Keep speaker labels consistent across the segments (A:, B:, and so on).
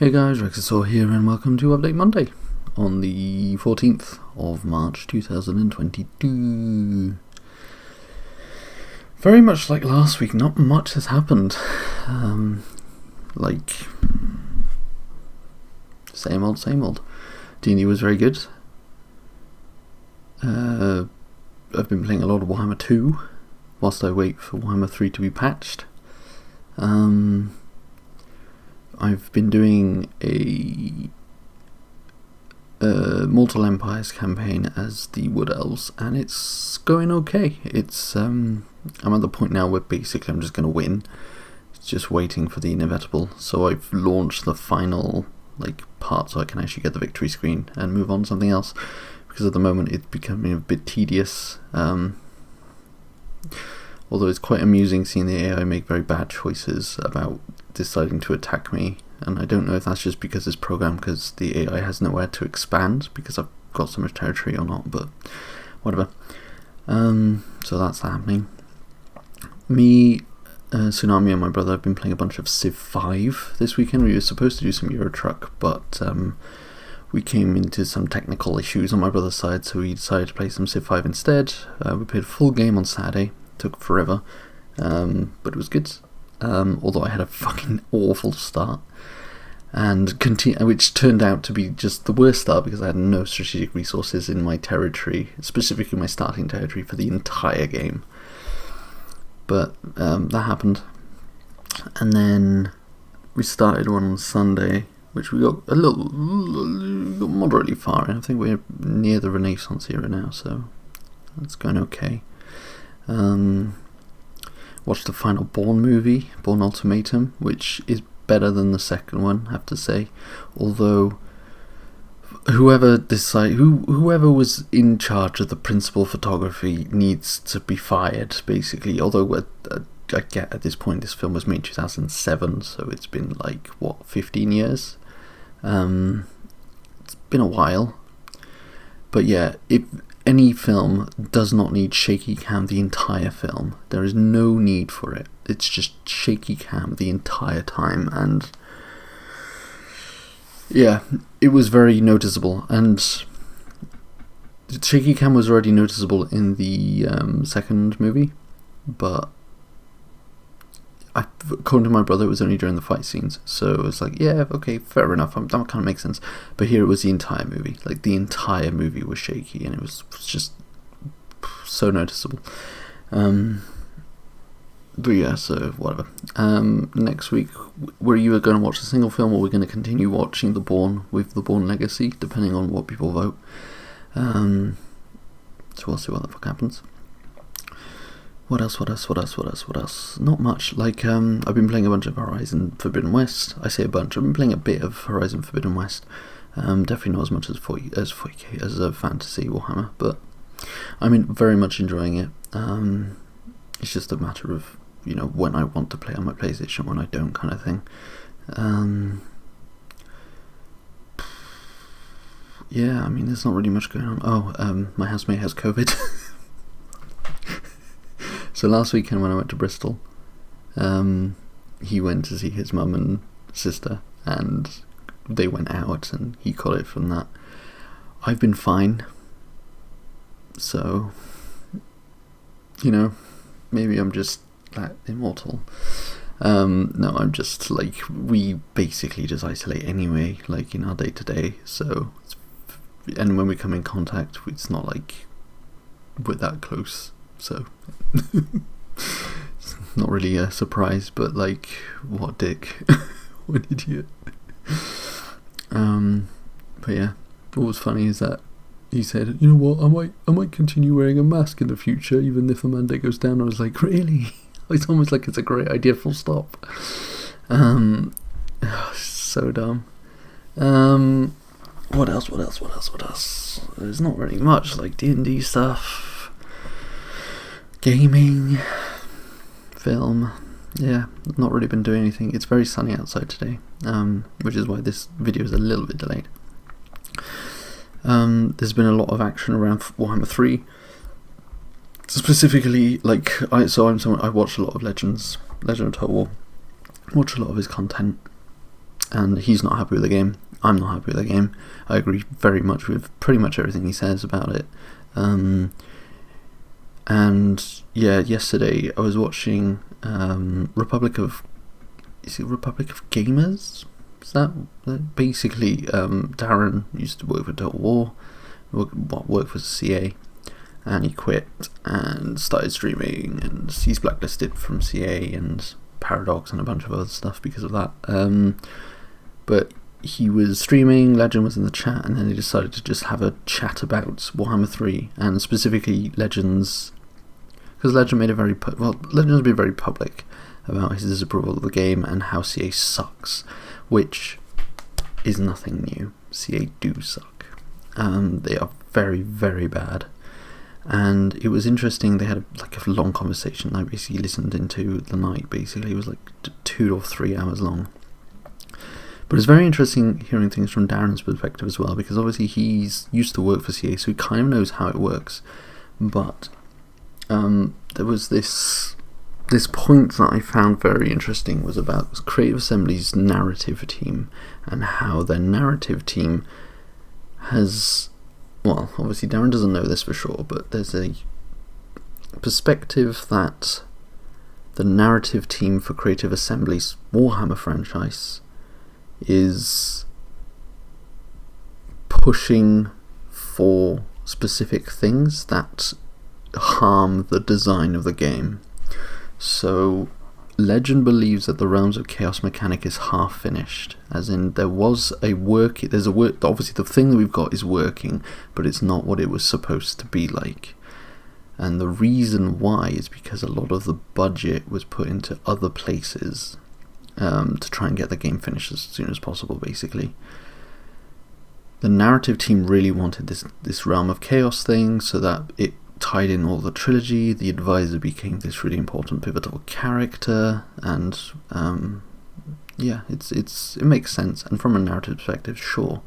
A: Hey guys, Rexasaur here and welcome to Update Monday on the 14th of March 2022. Very much like last week, not much has happened. Same old. D&D was very good. I've been playing a lot of Warhammer 2 whilst I wait for Warhammer 3 to be patched. I've been doing a Mortal Empires campaign as the Wood Elves, and it's going okay. I'm at the point now where basically I'm just going to win. It's just waiting for the inevitable. So I've launched the final part so I can actually get the victory screen and move on to something else, because at the moment it's becoming a bit tedious. Although it's quite amusing seeing the AI make very bad choices about deciding to attack me, and I don't know if that's just because it's programmed because the AI has nowhere to expand because I've got so much territory or not, but whatever. So that's happening. Me, Tsunami and my brother have been playing a bunch of Civ 5 this weekend. We were supposed to do some Euro Truck, but we came into some technical issues on my brother's side, so we decided to play some Civ 5 instead. We played a full game on Saturday. Took forever, but it was good. Although I had a fucking awful start, and which turned out to be just the worst start because I had no strategic resources in my territory, specifically my starting territory, for the entire game. But that happened, and then we started one on Sunday, which we got moderately far in. I think we're near the Renaissance era now, so that's going okay. Watched the final Bourne movie, Bourne Ultimatum, which is better than the second one, I have to say. Although whoever was in charge of the principal photography needs to be fired, basically. Although I get at this point this film was made in 2007, so it's been 15 years. It's been a while, but yeah, if any film does not need shaky cam the entire film. There is no need for it. It's just shaky cam the entire time, and yeah, it was very noticeable. And shaky cam was already noticeable in the second movie, but according to my brother, it was only during the fight scenes, so it was yeah, okay, fair enough, that kind of makes sense. But here it was the entire movie, the entire movie was shaky, and it was just so noticeable. But yeah, so whatever. Next week, we're either going to watch a single film or we're going to continue watching The Bourne with The Bourne Legacy, depending on what people vote. So we'll see what the fuck happens. What else? Not much. I've been playing a bunch of Horizon Forbidden West. I say a bunch. I've been playing a bit of Horizon Forbidden West. Definitely not as much as 40K as a fantasy Warhammer, but I'm very much enjoying it. It's just a matter of when I want to play on my PlayStation, when I don't, kind of thing. Yeah, there's not really much going on. My housemate has COVID. So last weekend when I went to Bristol, he went to see his mum and sister, and they went out and he caught it from that. I've been fine, so maybe I'm just that immortal. No, I'm just we basically just isolate anyway, in our day-to-day, so and when we come in contact, it's not we're that close. So it's not really a surprise, but what a dick. What an idiot. But yeah, what was funny is that he said, you know what, I might continue wearing a mask in the future even if the mandate goes down. I was like, really? It's almost like it's a great idea, full stop. So dumb. What else? There's not really much, D&D stuff. Gaming, film, yeah, not really been doing anything. It's very sunny outside today, which is why this video is a little bit delayed. There's been a lot of action around Warhammer 3. Specifically, I watch a lot of Legend of Total War, watch a lot of his content, and he's not happy with the game. I'm not happy with the game. I agree very much with pretty much everything he says about it. And yeah, yesterday I was watching Republic of Gamers? Is that basically Darren used to work for Total War, worked for CA, and he quit and started streaming, and he's blacklisted from CA and Paradox and a bunch of other stuff because of that. But he was streaming, Legend was in the chat, and then he decided to just have a chat about Warhammer 3, and specifically Legends, because Legend made it Legend's been very public about his disapproval of the game and how CA sucks, which is nothing new. CA do suck. They are very, very bad. And it was interesting, they had a long conversation I basically listened into the night. Basically it was 2 or 3 hours long. But it's very interesting hearing things from Darren's perspective as well, because obviously he's used to work for CA, so he kind of knows how it works. But there was this point that I found very interesting was about Creative Assembly's narrative team, and how their narrative team has, well, obviously Darren doesn't know this for sure, but there's a perspective that the narrative team for Creative Assembly's Warhammer franchise is pushing for specific things that harm the design of the game. So Legend believes that the Realms of Chaos mechanic is half finished, as in obviously the thing that we've got is working, but it's not what it was supposed to be like. And the reason why is because a lot of the budget was put into other places to try and get the game finished as soon as possible, basically. The narrative team really wanted this Realm of Chaos thing, so that it tied in all the trilogy. The Advisor became this really important pivotal character, and it makes sense, and from a narrative perspective, sure.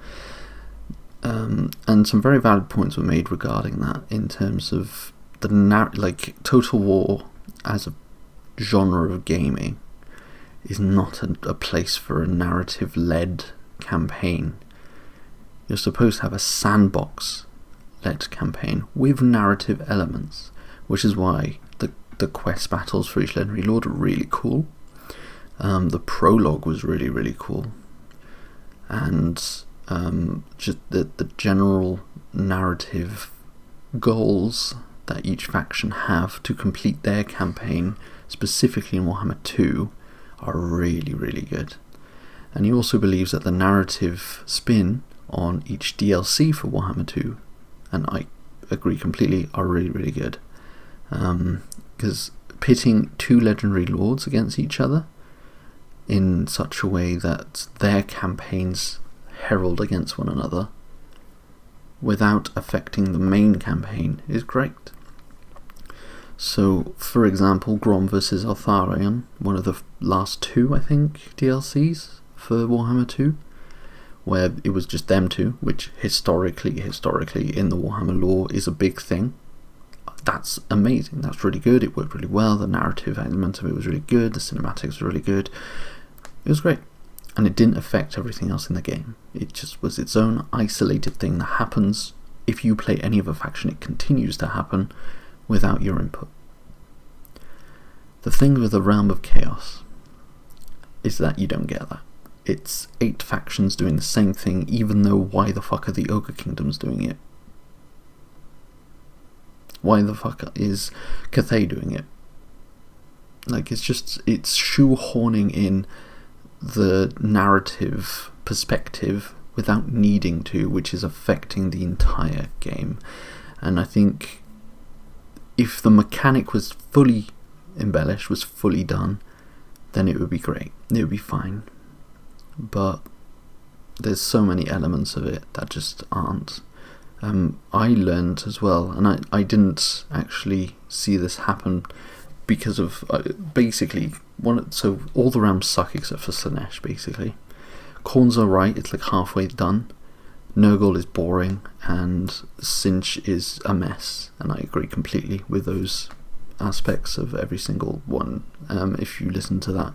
A: And some very valid points were made regarding that, in terms of the Total War as a genre of gaming is not a place for a narrative-led campaign. You're supposed to have a sandbox-led campaign with narrative elements, which is why the quest battles for each Legendary Lord are really cool. The prologue was really, really cool. And just the general narrative goals that each faction have to complete their campaign, specifically in Warhammer 2, are really, really good. And he also believes that the narrative spin on each DLC for Warhammer 2, and I agree completely, are really, really good. Because pitting 2 Legendary Lords against each other in such a way that their campaigns herald against one another without affecting the main campaign is great. So, for example, Grom vs. Altharion, one of the last 2, I think, DLCs for Warhammer 2, where it was just them 2, which historically in the Warhammer lore is a big thing. That's amazing, that's really good, it worked really well, the narrative element of it was really good, the cinematics were really good, it was great. And it didn't affect everything else in the game. It just was its own isolated thing that happens. If you play any other faction, it continues to happen without your input. The thing with the Realm of Chaos is that you don't get that. It's 8 factions doing the same thing, even though why the fuck are the Ogre Kingdoms doing it? Why the fuck is Cathay doing it? It's shoehorning in the narrative perspective without needing to, which is affecting the entire game. And I think if the mechanic was fully embellished, was fully done, then it would be great, it would be fine. But there's so many elements of it that just aren't. I learned as well, and I didn't actually see this happen because of basically so all the realms suck except for Slaanesh. Basically, Khorne's alright, it's halfway done. Nurgle is boring, and Tzeentch is a mess, and I agree completely with those aspects of every single one. If you listen to that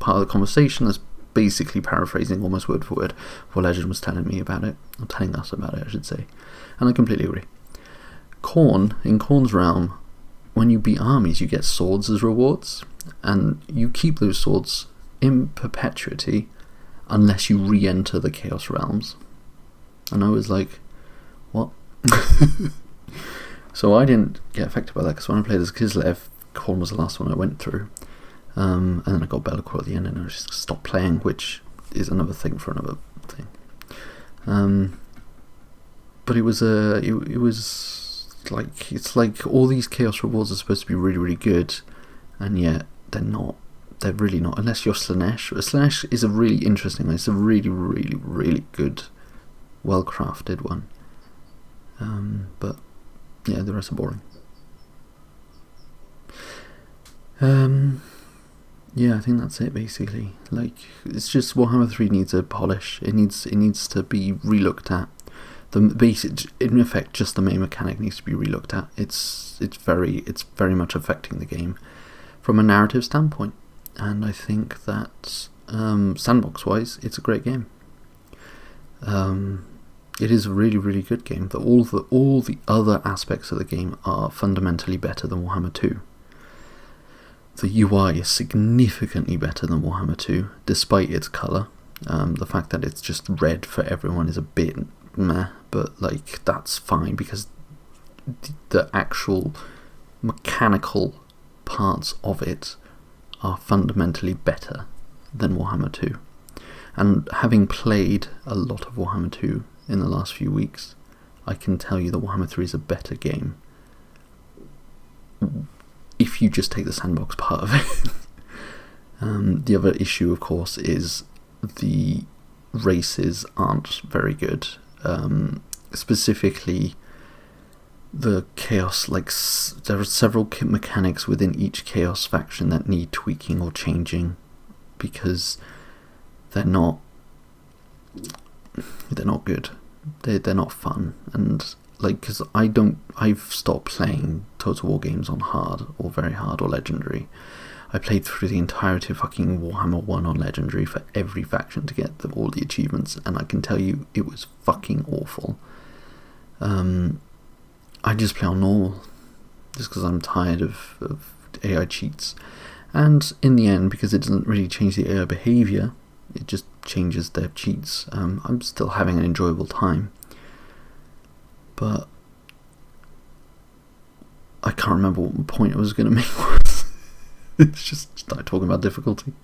A: part of the conversation, that's basically paraphrasing almost word for word what Legend was telling me about it, or telling us about it, I should say, and I completely agree. In Khorne's realm, when you beat armies, you get swords as rewards, and you keep those swords in perpetuity unless you re-enter the Chaos Realms. And I was like, what? So I didn't get affected by that, because when I played as Kislev, Khorne was the last one I went through, and then I got Be'lakor at the end, and I just stopped playing, which is another thing for another thing. But it was like, it's like all these Chaos rewards are supposed to be really, really good, and yet they're not. They're really not, unless you're Slaanesh. Slaanesh is a really interesting one. It's a really, really, really good, well-crafted one. But yeah, the rest are boring. Yeah, I think that's it basically. Like, it's just Warhammer 3 needs a polish. It needs to be relooked at. The basic, in effect, just the main mechanic needs to be relooked at. It's very much affecting the game from a narrative standpoint, and I think that sandbox wise, it's a great game. It is a really, really good game. But all the other aspects of the game are fundamentally better than Warhammer 2. The UI is significantly better than Warhammer 2, despite its colour. The fact that it's just red for everyone is a bit meh, but like, that's fine, because the actual mechanical parts of it are fundamentally better than Warhammer 2. And having played a lot of Warhammer 2 in the last few weeks, I can tell you that Warhammer 3 is a better game if you just take the sandbox part of it. The other issue, of course, is the races aren't very good. Specifically, the Chaos, there are several mechanics within each Chaos faction that need tweaking or changing, because they're not good. They're not fun, and because I've stopped playing Total War games on hard or very hard or legendary. I played through the entirety of fucking Warhammer 1 on legendary for every faction to get all the achievements, and I can tell you it was fucking awful. I just play on normal just because I'm tired of AI cheats, and in the end, because it doesn't really change the AI behaviour, it just changes their cheats. I'm still having an enjoyable time, but I can't remember what point I was going to make was. It's just started talking about difficulty.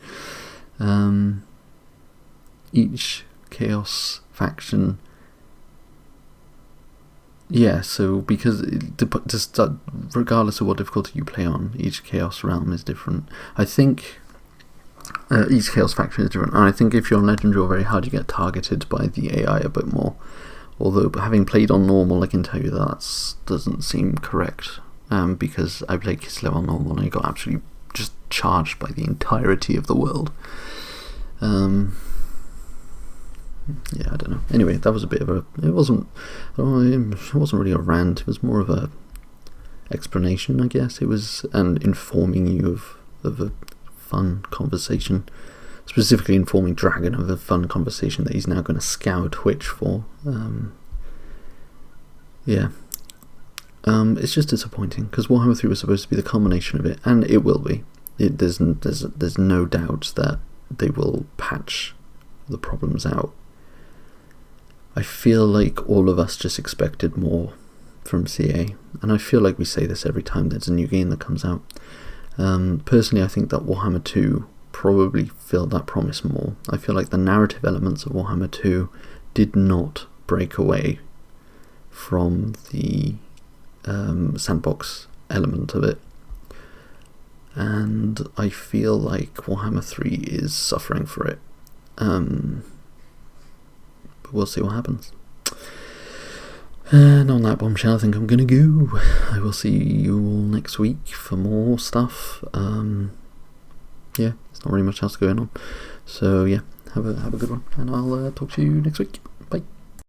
A: Each Chaos faction, yeah, so because regardless of what difficulty you play on, each Chaos realm is different. I think each Chaos faction is different, and I think if you're on legendary or very hard, you get targeted by the AI a bit more. Although, having played on normal, I can tell you that doesn't seem correct, because I played Kislev on normal and I got absolutely just charged by the entirety of the world. Yeah, I don't know. Anyway, that was a bit of a. It wasn't really a rant. It was more of a explanation, I guess. It was, and informing you of a fun conversation. Specifically informing Dragon of a fun conversation that he's now going to scour Twitch for. Yeah. It's just disappointing, because Warhammer 3 was supposed to be the culmination of it, and it will be. There's no doubt that they will patch the problems out. I feel like all of us just expected more from CA, and I feel like we say this every time there's a new game that comes out. Personally, I think that Warhammer 2 probably filled that promise more. I feel like the narrative elements of Warhammer 2 did not break away from the sandbox element of it, and I feel like Warhammer 3 is suffering for it. But we'll see what happens. And on that bombshell, I think I'm gonna go. I will see you all next week for more stuff. Yeah, there's not really much else going on. So yeah, have a good one, and I'll talk to you next week.